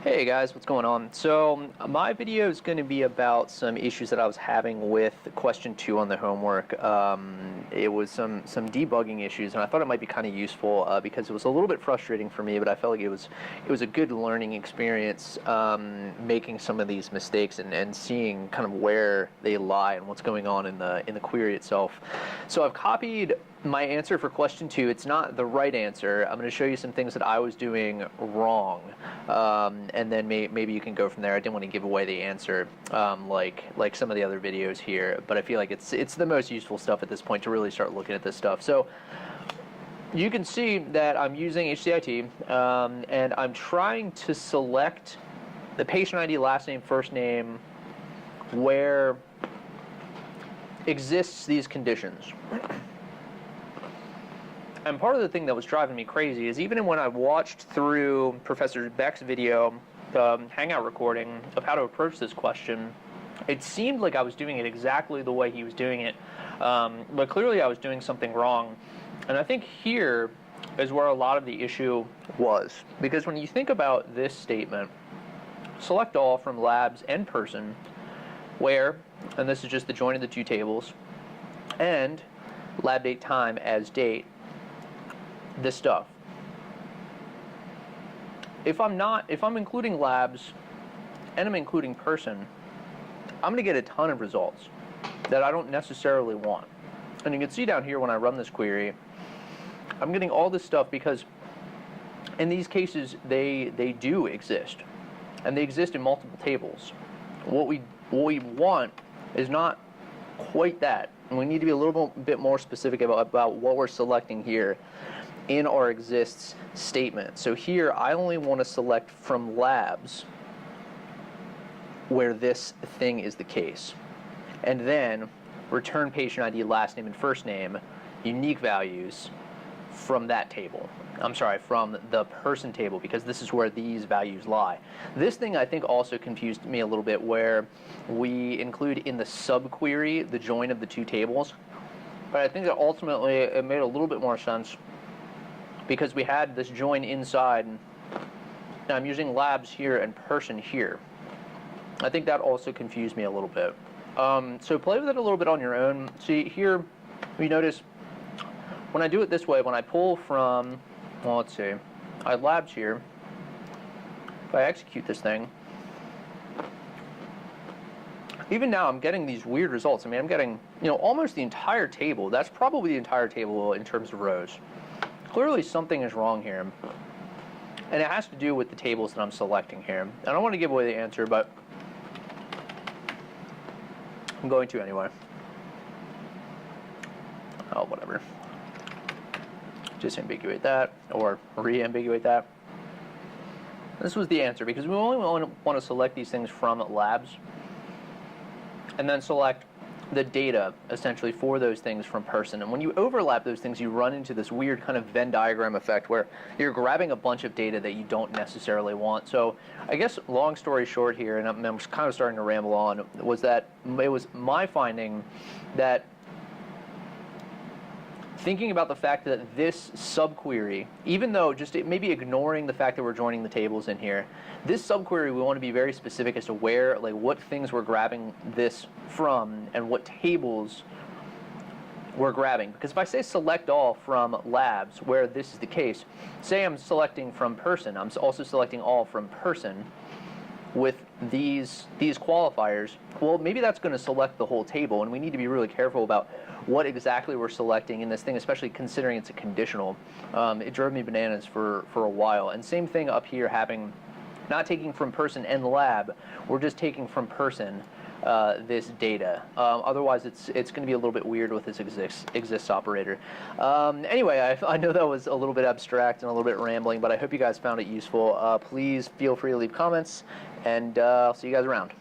Hey guys, what's going on? So my video is going to be about some issues that I was having with question 2 on the homework. It was some debugging issues, and I thought it might be kind of useful because it was a little bit frustrating for me, but I felt like it was a good learning experience, making some of these mistakes and seeing kind of where they lie and what's going on in the query itself. So I've copied my answer for question 2. It's not the right answer. I'm going to show you some things that I was doing wrong, and then maybe you can go from there. I didn't want to give away the answer like some of the other videos here, but I feel like it's the most useful stuff at this point to really start looking at this stuff. So you can see that I'm using HCIT, and I'm trying to select the patient ID, last name, first name, where exists these conditions. And part of the thing that was driving me crazy is even when I watched through Professor Beck's video, the Hangout recording of how to approach this question, it seemed like I was doing it exactly the way he was doing it, but clearly I was doing something wrong. And I think here is where a lot of the issue was, because when you think about this statement, select all from labs and person, where, and this is just the join of the two tables, and lab date time as date, this stuff. If I'm including labs and I'm including person, I'm going to get a ton of results that I don't necessarily want. And you can see down here when I run this query, I'm getting all this stuff because in these cases they do exist, and they exist in multiple tables. What we want is not quite that, and we need to be a little bit more specific about what we're selecting here in our exists statement. So here I only want to select from labs where this thing is the case, and then return patient ID, last name and first name, unique values from that table. I'm sorry, from the person table, because this is where these values lie. This thing I think also confused me a little bit, where we include in the subquery the join of the two tables, but I think that ultimately it made a little bit more sense because we had this join inside. Now I'm using labs here and person here. I think that also confused me a little bit. So play with it a little bit on your own. See here, you notice when I do it this way, when I pull from, well, let's see, I have labs here. If I execute this thing, even now I'm getting these weird results. I mean, I'm getting, almost the entire table. That's probably the entire table in terms of rows. Clearly something is wrong here, and it has to do with the tables that I'm selecting here. I don't want to give away the answer, but I'm going to anyway. Oh, whatever. Just ambiguate that, or re-ambiguate that. This was the answer, because we only want to select these things from labs, and then select the data, essentially, for those things from person. And when you overlap those things, you run into this weird kind of Venn diagram effect where you're grabbing a bunch of data that you don't necessarily want. So I guess long story short here, and I'm kind of starting to ramble on, was that it was my finding that thinking about the fact that this subquery, even though just maybe ignoring the fact that we're joining the tables in here, this subquery we want to be very specific as to where, like what things we're grabbing this from and what tables we're grabbing. Because if I say select all from labs where this is the case, say I'm selecting from person, I'm also selecting all from person with these qualifiers, well, maybe that's going to select the whole table, and we need to be really careful about what exactly we're selecting in this thing, especially considering it's a conditional. It drove me bananas for a while. And same thing up here, not taking from person and lab, we're just taking from person this data. Otherwise, it's going to be a little bit weird with this exists operator. Anyway, I know that was a little bit abstract and a little bit rambling, but I hope you guys found it useful. Please feel free to leave comments, and I'll see you guys around.